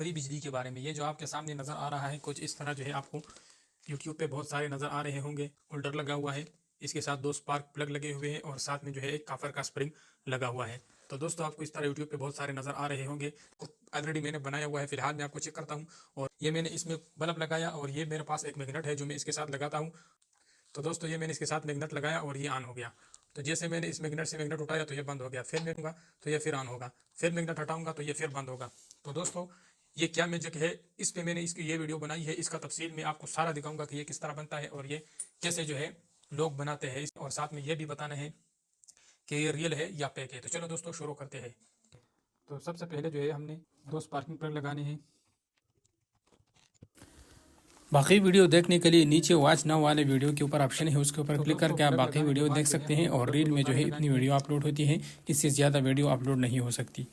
Free बिजली के बारे में। ये जो आपके सामने नज़र आ रहा है कुछ इस तरह जो है आपको यूट्यूब पे बहुत सारे नज़र आ रहे होंगे। होल्डर लगा हुआ है, इसके साथ 2 स्पार्क प्लग लगे हुए हैं और साथ में जो है एक काफर का स्प्रिंग लगा हुआ है। तो दोस्तों आपको इस तरह यूट्यूब पे बहुत सारे नज़र आ रहे होंगे। ऑलरेडी मैंने बनाया हुआ है, फिलहाल मैं आपको चेक करता हूँ। और ये मैंने इसमें बल्ब लगाया और ये मेरे पास एक मैग्नेट है जो मैं इसके साथ लगाता हूँ। तो दोस्तों ये मैंने इसके साथ मैग्नेट लगाया और ये ऑन हो गया। तो जैसे मैंने इस मैग्नेट से मैग्नेट उठाया तो ये बंद हो गया, फिर मैं दूंगा तो ये फिर ऑन होगा, फिर मैग्नेट हटाऊंगा तो ये फिर बंद होगा। तो दोस्तों ये क्या मैजिक है, इस पे मैंने इसकी ये वीडियो बनाई है। इसका तफसील मैं आपको सारा दिखाऊंगा कि ये किस तरह बनता है और ये कैसे जो है लोग बनाते हैं, और साथ में ये भी बताना है कि ये रियल है या फेक है। तो चलो दोस्तों शुरू करते हैं। तो सबसे पहले जो है हमने 2 स्पार्किंग प्लग लगाने हैं। बाकी वीडियो देखने के लिए नीचे वॉच नाउ वाले वीडियो के ऊपर ऑप्शन है, उसके ऊपर क्लिक करके आप बाकी वीडियो देख सकते हैं। और रील में जो है इतनी वीडियो अपलोड होती है, इससे ज़्यादा वीडियो अपलोड नहीं हो सकती।